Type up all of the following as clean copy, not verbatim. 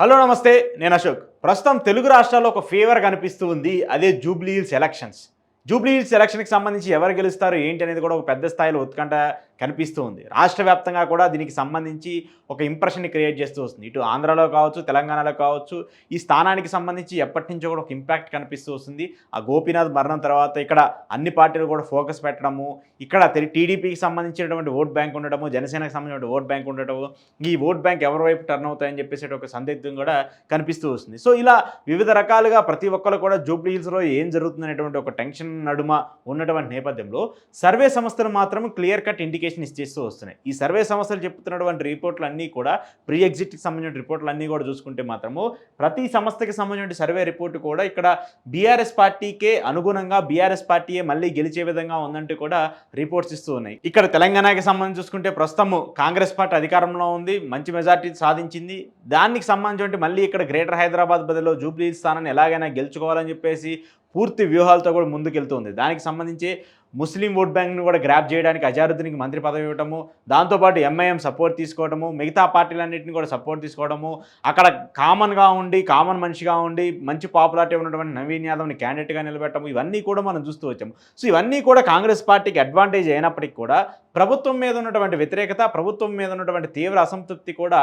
Hello నమస్తే. నేను అశోక్. ప్రస్తుతం తెలుగు రాష్ట్రాల్లో ఒక ఫీవర్ కనిపిస్తూ ఉంది. అదే Jubilee hills elections. Jubilee hills ఎలక్షన్‌కి సంబంధించి ఎవరు గెలుస్తారు ఏంటి అనేది కూడా ఒక పెద్ద స్థాయిలో ఉత్కంఠ కనిపిస్తూ ఉంది. రాష్ట్ర వ్యాప్తంగా కూడా దీనికి సంబంధించి ఒక ఇంప్రెషన్‌ని క్రియేట్ చేస్తూ వస్తుంది. ఇటు ఆంధ్రాలో కావచ్చు, తెలంగాణలో కావచ్చు, ఈ స్థానానికి సంబంధించి ఎప్పటినుంచో కూడా ఒక ఇంపాక్ట్ కనిపిస్తూ వస్తుంది. ఆ గోపీనాథ్ మరణం తర్వాత ఇక్కడ అన్ని పార్టీలు కూడా ఫోకస్ పెట్టడము, ఇక్కడ టీడీపీకి సంబంధించినటువంటి ఓట్ బ్యాంక్ ఉండడము, జనసేనకి సంబంధించిన ఓట్ బ్యాంక్ ఉండటము, ఈ ఓట్ బ్యాంక్ ఎవరి వైపు టర్న్ అవుతాయని చెప్పేసి ఒక సందిగ్ధం కూడా కనిపిస్తూ వస్తుంది. సో ఇలా వివిధ రకాలుగా ప్రతి ఒక్కరు కూడా జూబ్లీ హిల్స్‌లో ఏం జరుగుతుందనేటువంటి ఒక టెన్షన్ నడుమ ఉన్నటువంటి నేపథ్యంలో సర్వే సంస్థలు మాత్రం క్లియర్ కట్ ఇండికేషన్ ఇచ్చేస్తూ వస్తున్నాయి. ఈ సర్వే సంస్థలు చెప్తున్నటువంటి రిపోర్ట్లు అన్నీ కూడా ప్రీ ఎగ్జిట్కి సంబంధించిన రిపోర్ట్లు అన్నీ కూడా చూసుకుంటే మాత్రము ప్రతి సంస్థకి సంబంధించిన సర్వే రిపోర్టు కూడా ఇక్కడ బీఆర్ఎస్ పార్టీకే అనుగుణంగా బీఆర్ఎస్ పార్టీయే మళ్ళీ గెలిచే విధంగా ఉందంటూ కూడా రిపోర్ట్స్ ఇస్తూ ఉన్నాయి. ఇక్కడ తెలంగాణకి సంబంధించి చూసుకుంటే ప్రస్తుతం కాంగ్రెస్ పార్టీ అధికారంలో ఉంది, మంచి మెజార్టీ సాధించింది. దానికి సంబంధించి మళ్ళీ ఇక్కడ గ్రేటర్ హైదరాబాద్ బదులు జూబ్లీ హిల్స్ స్థానాన్ని ఎలాగైనా గెలుచుకోవాలని చెప్పేసి పూర్తి వ్యూహాలతో కూడా ముందుకెళ్తుంది. దానికి సంబంధించి ముస్లిం ఓట్ బ్యాంక్ను కూడా గ్రాప్ చేయడానికి అజారుద్దీన్కి మంత్రి పదవి ఇవ్వటము, దాంతోపాటు ఎంఐఎం సపోర్ట్ తీసుకోవడము, మిగతా పార్టీలన్నింటినీ కూడా సపోర్ట్ తీసుకోవడము, అక్కడ కామన్ మనిషిగా ఉండి మంచి పాపులారిటీ ఉన్నటువంటి నవీన్ యాదవ్ని క్యాండిడేట్గా నిలబెట్టము, ఇవన్నీ కూడా మనం చూస్తూ వచ్చాము. సో ఇవన్నీ కూడా కాంగ్రెస్ పార్టీకి అడ్వాంటేజ్ అయినప్పటికీ కూడా ప్రభుత్వం మీద ఉన్నటువంటి వ్యతిరేకత, ప్రభుత్వం మీద ఉన్నటువంటి తీవ్ర అసంతృప్తి కూడా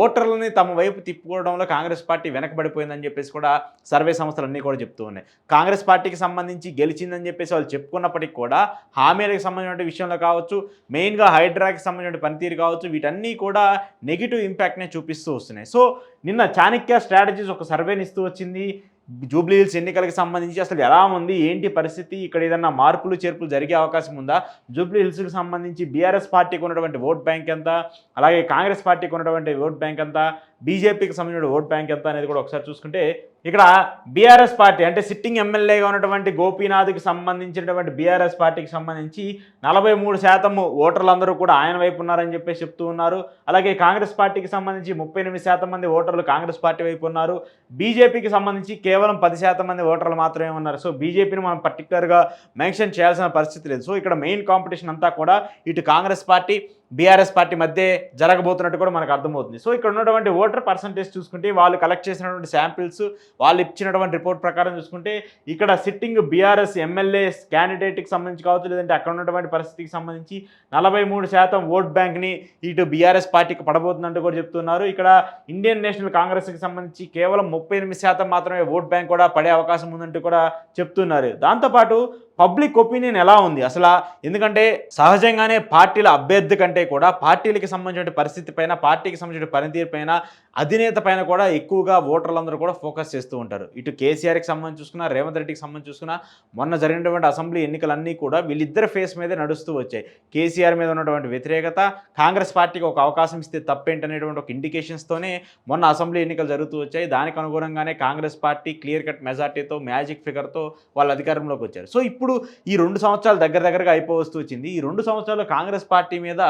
ఓటర్లని తమ వైపు తిప్పుకోవడంలో కాంగ్రెస్ పార్టీ వెనకబడిపోయిందని చెప్పేసి కూడా సర్వే సంస్థలన్నీ కూడా చెప్తూ ఉన్నాయి. కాంగ్రెస్ పార్టీకి సంబంధించి గెలిచిందని చెప్పేసి వాళ్ళు చెప్పుకున్నప్పటికీ కూడా హామీలకు సంబంధించిన విషయంలో కావచ్చు, మెయిన్గా హైడ్రాకి సంబంధించిన పనితీరు కావచ్చు, వీటన్నీ కూడా నెగిటివ్ ఇంపాక్ట్నే చూపిస్తూ వస్తున్నాయి. సో నిన్న చాణక్య స్ట్రాటజీస్ ఒక సర్వేని ఇస్తూ వచ్చింది. జూబ్లీ హిల్స్ ఎన్నికలకు సంబంధించి అసలు ఎలా ఉంది, ఏంటి పరిస్థితి, ఇక్కడ ఏదన్నా మార్పులు చేర్పులు జరిగే అవకాశం ఉందా, జూబ్లీ హిల్స్కి సంబంధించి బీఆర్ఎస్ పార్టీకి ఉన్నటువంటి ఓట్ బ్యాంక్ ఎంత, అలాగే కాంగ్రెస్ పార్టీకి ఉన్నటువంటి ఓట్ బ్యాంక్ ఎంత, బీజేపీకి సంబంధించిన ఓట్ బ్యాంక్ ఎంత అనేది కూడా ఒకసారి చూసుకుంటే ఇక్కడ బీఆర్ఎస్ పార్టీ అంటే సిట్టింగ్ ఎమ్మెల్యేగా ఉన్నటువంటి గోపీనాథ్కి సంబంధించినటువంటి బీఆర్ఎస్ పార్టీకి సంబంధించి 43% ఓటర్లందరూ కూడా ఆయన వైపు ఉన్నారని చెప్పేసి చెప్తూ ఉన్నారు. అలాగే కాంగ్రెస్ పార్టీకి సంబంధించి 38% మంది ఓటర్లు కాంగ్రెస్ పార్టీ వైపు ఉన్నారు. బీజేపీకి సంబంధించి కేవలం 10% మంది ఓటర్లు మాత్రమే ఉన్నారు. సో బీజేపీని మనం పర్టికులర్గా మెన్షన్ చేయాల్సిన పరిస్థితి లేదు. సో ఇక్కడ మెయిన్ కాంపిటీషన్ అంతా కూడా ఇటు కాంగ్రెస్ పార్టీ బీఆర్ఎస్ పార్టీ మధ్య జరగబోతున్నట్టు కూడా మనకు అర్థమవుతుంది. సో ఇక్కడ ఉన్నటువంటి ఓటర్ పర్సంటేజ్ చూసుకుంటే వాళ్ళు కలెక్ట్ చేసినటువంటి శాంపిల్స్, వాళ్ళు ఇచ్చినటువంటి రిపోర్ట్ ప్రకారం చూసుకుంటే ఇక్కడ సిట్టింగ్ బీఆర్ఎస్ ఎమ్మెల్యే క్యాండిడేట్కి సంబంధించి కావచ్చు, లేదంటే అక్కడ ఉన్నటువంటి పరిస్థితికి సంబంధించి 43% ఓట్ బ్యాంక్ని ఇటు బీఆర్ఎస్ పార్టీకి పడబోతుందంటూ కూడా చెప్తున్నారు. ఇక్కడ ఇండియన్ నేషనల్ కాంగ్రెస్కి సంబంధించి కేవలం 38% మాత్రమే ఓట్ బ్యాంక్ కూడా పడే అవకాశం ఉందంటూ కూడా చెప్తున్నారు. దాంతోపాటు పబ్లిక్ ఒపీనియన్ ఎలా ఉంది అసలు, ఎందుకంటే సహజంగానే పార్టీల అభ్యర్థి కంటే కూడా పార్టీలకి సంబంధించిన పరిస్థితి పైన, పార్టీకి సంబంధించిన పనితీరు పైన, అధినేత పైన కూడా ఎక్కువగా ఓటర్లందరూ కూడా ఫోకస్ చేస్తూ ఉంటారు. ఇటు కేసీఆర్కి సంబంధించి చూసుకున్నా, రేవంత్ రెడ్డికి సంబంధించి చూసుకున్నా, మొన్న జరిగినటువంటి అసెంబ్లీ ఎన్నికలన్నీ కూడా వీళ్ళిద్దరి ఫేస్ మీదే నడుస్తూ వచ్చాయి. కేసీఆర్ మీద ఉన్నటువంటి వ్యతిరేకత, కాంగ్రెస్ పార్టీకి ఒక అవకాశం ఇస్తే తప్పేంటనేటువంటి ఒక ఇండికేషన్స్తోనే మొన్న అసెంబ్లీ ఎన్నికలు జరుగుతూ వచ్చాయి. దానికి అనుగుణంగానే కాంగ్రెస్ పార్టీ క్లియర్ కట్ మెజార్టీతో, మ్యాజిక్ ఫిగర్తో వాళ్ళు అధికారంలోకి వచ్చారు. సో ఇప్పుడు ఈ 2 సంవత్సరాలు దగ్గరగా అయిపోవస్తూ వచ్చింది. ఈ 2 సంవత్సరాలు కాంగ్రెస్ పార్టీ మీద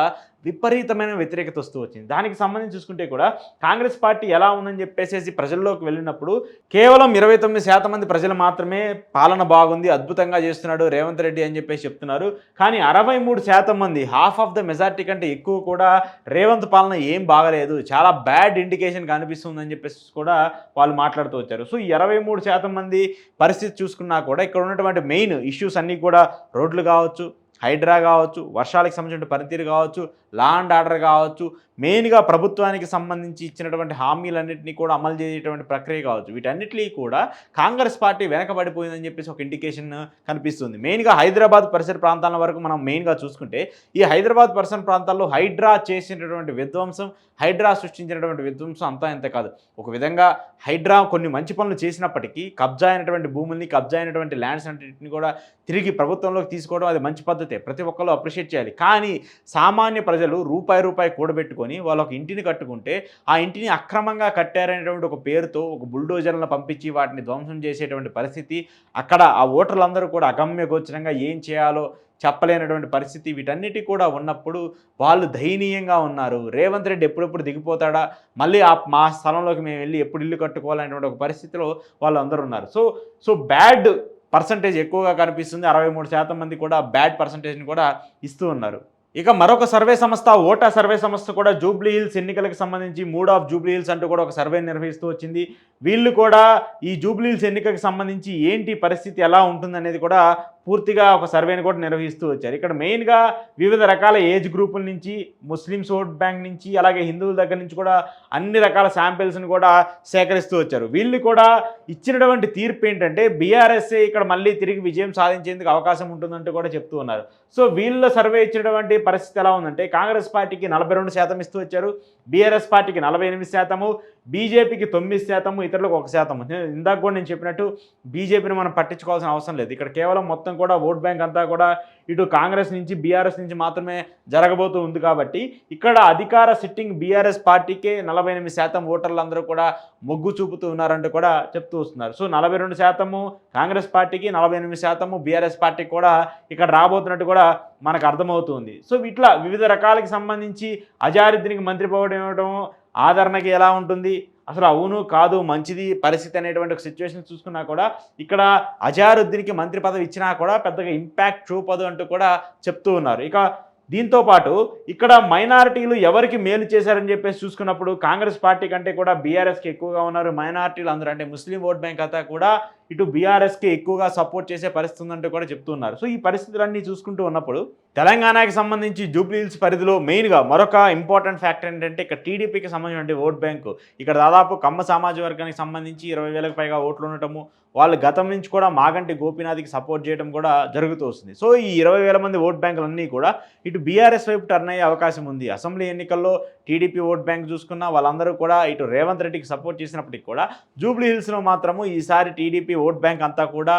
విపరీతమైన వ్యతిరేకత వస్తూ వచ్చింది. దానికి సంబంధించి చూసుకుంటే కూడా కాంగ్రెస్ పార్టీ ఎలా ఉందని చెప్పేసి ప్రజల్లోకి వెళ్ళినప్పుడు కేవలం 29% మంది ప్రజలు మాత్రమే పాలన బాగుంది, అద్భుతంగా చేస్తున్నాడు రేవంత్ రెడ్డి అని చెప్పేసి చెప్తున్నారు. కానీ 63% మంది, హాఫ్ ఆఫ్ ద మెజార్టీ కంటే ఎక్కువ కూడా రేవంత్ పాలన ఏం బాగలేదు, చాలా బ్యాడ్ ఇండికేషన్ కనిపిస్తుందని చెప్పేసి కూడా వాళ్ళు మాట్లాడుతూ వచ్చారు. సో ఈ 63% మంది పరిస్థితి చూసుకున్నా కూడా ఇక్కడ ఉన్నటువంటి మెయిన్ ఇష్యూస్ అన్నీ కూడా రోడ్లు కావచ్చు, హైడ్రా కావచ్చు, వర్షాలకు సంబంధించిన పనితీరు కావచ్చు, లా అండ్ ఆర్డర్ కావచ్చు, మెయిన్గా ప్రభుత్వానికి సంబంధించి ఇచ్చినటువంటి హామీలన్నింటినీ కూడా అమలు చేసేటువంటి ప్రక్రియ కావచ్చు, వీటన్నిటినీ కూడా కాంగ్రెస్ పార్టీ వెనకబడిపోయిందని చెప్పేసి ఒక ఇండికేషన్ కనిపిస్తుంది. మెయిన్గా హైదరాబాద్ పరిసర ప్రాంతాల వరకు మనం మెయిన్గా చూసుకుంటే ఈ హైదరాబాద్ పరిసర ప్రాంతాల్లో హైడ్రా చేసినటువంటి విధ్వంసం, హైడ్రా సృష్టించినటువంటి విధ్వంసం అంతా ఇంత కాదు. ఒక విధంగా హైడ్రా కొన్ని మంచి పనులు చేసినప్పటికీ కబ్జా అయినటువంటి భూముల్ని, కబ్జా అయినటువంటి ల్యాండ్స్ అన్నింటిని కూడా తిరిగి ప్రభుత్వంలోకి తీసుకోవడం అది మంచి పద్ధతే, ప్రతి ఒక్కరు అప్రిషియేట్ చేయాలి. కానీ సామాన్య ప్రజలు రూపాయి కూడబెట్టుకొని వాళ్ళు ఒక ఇంటిని కట్టుకుంటే ఆ ఇంటిని అక్రమంగా కట్టారనేటువంటి ఒక పేరుతో ఒక బుల్డోజర్లను పంపించి వాటిని ధ్వంసం చేసేటువంటి పరిస్థితి, అక్కడ ఆ ఓటర్లందరూ కూడా అగమ్య గోచరంగా ఏం చేయాలో చెప్పలేనటువంటి పరిస్థితి, వీటన్నిటి కూడా ఉన్నప్పుడు వాళ్ళు దయనీయంగా ఉన్నారు. రేవంత్ రెడ్డి ఎప్పుడెప్పుడు దిగిపోతాడా, మళ్ళీ మా స్థలంలోకి మేము వెళ్ళి ఎప్పుడు ఇల్లు కట్టుకోవాలనేటువంటి ఒక పరిస్థితిలో వాళ్ళందరూ ఉన్నారు. సో బ్యాడ్ పర్సంటేజ్ ఎక్కువగా కనిపిస్తుంది. 63% మంది కూడా బ్యాడ్ పర్సంటేజ్ని కూడా ఇస్తూ ఉన్నారు. ఇక మరొక సర్వే సంస్థ ఓటా సర్వే సంస్థ కూడా జూబ్లీ హిల్స్ ఎన్నికలకు సంబంధించి మూడ్ ఆఫ్ జూబ్లీ హిల్స్ అంటూ కూడా ఒక సర్వే నిర్వహిస్తూ వచ్చింది. వీళ్ళు కూడా ఈ జూబ్లీ హిల్స్ ఎన్నికలకు సంబంధించి ఏంటి పరిస్థితి ఎలా ఉంటుందనేది కూడా పూర్తిగా ఒక సర్వేని కూడా నిర్వహిస్తూ వచ్చారు. ఇక్కడ మెయిన్గా వివిధ రకాల ఏజ్ గ్రూపుల నుంచి, ముస్లిమ్స్ ఓట్ బ్యాంక్ నుంచి, అలాగే హిందువుల దగ్గర నుంచి కూడా అన్ని రకాల శాంపిల్స్ని కూడా సేకరిస్తూ వచ్చారు. వీళ్ళు కూడా ఇచ్చినటువంటి తీర్పు ఏంటంటే బీఆర్ఎస్ఏ ఇక్కడ మళ్ళీ తిరిగి విజయం సాధించేందుకు అవకాశం ఉంటుందంటూ కూడా చెప్తూ ఉన్నారు. సో వీళ్ళ సర్వే ఇచ్చినటువంటి పరిస్థితి ఎలా ఉందంటే కాంగ్రెస్ పార్టీకి 42% ఇస్తూ వచ్చారు, బీఆర్ఎస్ పార్టీకి 48%, బీజేపీకి 9%, ఇతరులకు 1%. ఇందాక కూడా నేను చెప్పినట్టు బీజేపీని మనం పట్టించుకోవాల్సిన అవసరం లేదు. ఇక్కడ కేవలం మొత్తం కూడా ఓట్ బ్యాంక్ అంతా కూడా ఇటు కాంగ్రెస్ నుంచి బీఆర్ఎస్ నుంచి మాత్రమే జరగబోతూ ఉంది. కాబట్టి ఇక్కడ అధికార సిట్టింగ్ బీఆర్ఎస్ పార్టీకే 48% ఓటర్లందరూ కూడా మొగ్గు చూపుతూ ఉన్నారంటూ కూడా చెప్తూ వస్తున్నారు. సో 42% కాంగ్రెస్ పార్టీకి, 48% బీఆర్ఎస్ పార్టీకి కూడా ఇక్కడ రాబోతున్నట్టు కూడా మనకు అర్థమవుతుంది. సో ఇట్లా వివిధ రకాలకి సంబంధించి అజారుద్దీన్కి మంత్రి పదవి ఇవ్వడం ఆదరణకి ఎలా ఉంటుంది, అసలు అవును కాదు మంచిది పరిస్థితి అనేటువంటి ఒక సిచ్యువేషన్ చూసుకున్నా కూడా ఇక్కడ అజారుద్దీన్కి మంత్రి పదవి ఇచ్చినా కూడా పెద్దగా ఇంపాక్ట్ చూపదు అంటూ కూడా చెప్తూ ఉన్నారు. ఇక దీంతోపాటు ఇక్కడ మైనారిటీలు ఎవరికి మేలు చేశారని చెప్పేసి చూసుకున్నప్పుడు కాంగ్రెస్ పార్టీ కంటే కూడా బీఆర్ఎస్కి ఎక్కువగా ఉన్నారు మైనారిటీలు అందరూ. అంటే ముస్లిం ఓట్ బ్యాంక్ అంతా కూడా ఇటు బీఆర్ఎస్కి ఎక్కువగా సపోర్ట్ చేసే పరిస్థితి ఉందంటూ కూడా చెప్తున్నారు. సో ఈ పరిస్థితులన్నీ చూసుకుంటూ ఉన్నప్పుడు తెలంగాణకి సంబంధించి జూబ్లీ హిల్స్ పరిధిలో మెయిన్గా మరొక ఇంపార్టెంట్ ఫ్యాక్టర్ ఏంటంటే ఇక్కడ టీడీపీకి సంబంధించిన ఓట్ బ్యాంకు ఇక్కడ దాదాపు కమ్మ సామాజిక వర్గానికి సంబంధించి 20,000కు పైగా ఓట్లు ఉండటము, వాళ్ళు గతం నుంచి కూడా మాగంటి గోపీనాథ్కి సపోర్ట్ చేయడం కూడా జరుగుతూ వస్తుంది. సో ఈ 20,000 మంది ఓట్ బ్యాంకులన్నీ కూడా ఇటు బీఆర్ఎస్ వైపు టర్న్ అయ్యే అవకాశం ఉంది. అసెంబ్లీ ఎన్నికల్లో టీడీపీ ఓట్ బ్యాంక్ చూసుకున్న వాళ్ళందరూ కూడా ఇటు రేవంత్ రెడ్డికి సపోర్ట్ చేసినప్పటికీ కూడా జూబ్లీ హిల్స్లో మాత్రము ఈసారి టీడీపీ ఓట్ బ్యాంక్ అంతా కూడా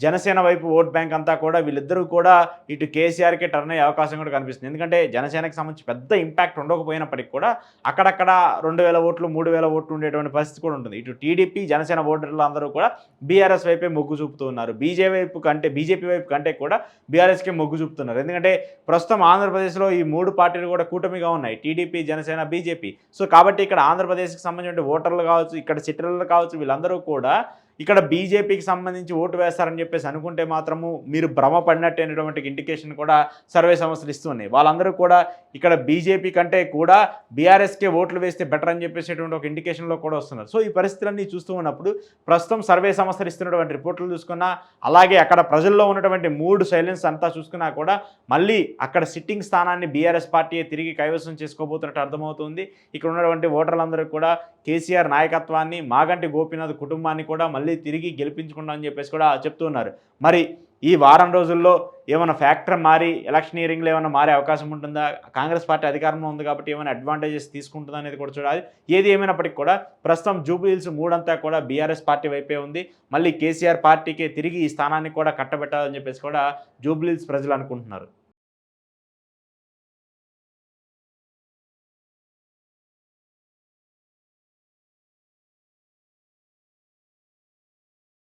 జనసేన వైపు ఓట్ బ్యాంక్ అంతా కూడా వీళ్ళిద్దరూ కూడా ఇటు కేసీఆర్కే టర్న్ అయ్యే అవకాశం కూడా కనిపిస్తుంది. ఎందుకంటే జనసేనకి సంబంధించి పెద్ద ఇంపాక్ట్ ఉండకపోయినప్పటికీ కూడా అక్కడక్కడ 2,000 ఓట్లు 3,000 ఓట్లు ఉండేటువంటి పరిస్థితి కూడా ఉంటుంది. ఇటు టీడీపీ జనసేన ఓటర్లు అందరూ కూడా బీఆర్ఎస్ వైపే మొగ్గు చూపుతూ ఉన్నారు. బీజేపీ వైపు కంటే కూడా బీఆర్ఎస్కే మొగ్గు చూపుతున్నారు. ఎందుకంటే ప్రస్తుతం ఆంధ్రప్రదేశ్లో ఈ 3 పార్టీలు కూడా కూటమిగా ఉన్నాయి, టీడీపీ, జనసేన, బీజేపీ. సో కాబట్టి ఇక్కడ ఆంధ్రప్రదేశ్కి సంబంధించిన ఓటర్లు కావచ్చు, ఇక్కడ సిటీలు కావచ్చు, వీళ్ళందరూ కూడా ఇక్కడ బీజేపీకి సంబంధించి ఓటు వేస్తారని చెప్పేసి అనుకుంటే మాత్రము మీరు భ్రమపడినట్టు అనేటువంటి ఇండికేషన్ కూడా సర్వే సంస్థలు ఇస్తున్నాయి. వాళ్ళందరూ కూడా ఇక్కడ బీజేపీ కంటే కూడా బీఆర్ఎస్కే ఓట్లు వేస్తే బెటర్ అని చెప్పేసేటువంటి ఒక ఇండికేషన్లో కూడా వస్తున్నారు. సో ఈ పరిస్థితులన్నీ చూస్తూ ఉన్నప్పుడు ప్రస్తుతం సర్వే సంస్థలు ఇస్తున్నటువంటి రిపోర్ట్లు చూసుకున్నా, అలాగే అక్కడ ప్రజల్లో ఉన్నటువంటి 3 సైలెన్స్ అంతా చూసుకున్నా కూడా మళ్ళీ అక్కడ సిట్టింగ్ స్థానాన్ని బీఆర్ఎస్ పార్టీ తిరిగి కైవసం చేసుకోబోతున్నట్టు అర్థమవుతుంది. ఇక్కడ ఉన్నటువంటి ఓటర్లందరూ కూడా కేసీఆర్ నాయకత్వాన్ని, మాగంటి గోపీనాథ్ కుటుంబాన్ని కూడా మళ్ళీ తిరిగి గెలిపించుకుంటాం అని చెప్పేసి కూడా చెప్తున్నారు. మరి ఈ వారం రోజుల్లో ఏమైనా ఫ్యాక్టర్ మారి ఎలక్షనీరింగ్లో ఏమైనా మారే అవకాశం ఉంటుందా, కాంగ్రెస్ పార్టీ అధికారంలో ఉంది కాబట్టి ఏమైనా అడ్వాంటేజెస్ తీసుకుంటుందా అనేది కూడా చూడాలి. ఏది ఏమైనప్పటికీ కూడా ప్రస్తుతం జూబ్లీ హిల్స్ 3 అంతా కూడా బీఆర్ఎస్ పార్టీ వైపే ఉంది. మళ్ళీ కేసీఆర్ పార్టీకి తిరిగి ఈ స్థానాన్ని కూడా కట్టబెట్టాలని చెప్పేసి కూడా జూబ్లీ హిల్స్ ప్రజలు అనుకుంటున్నారు.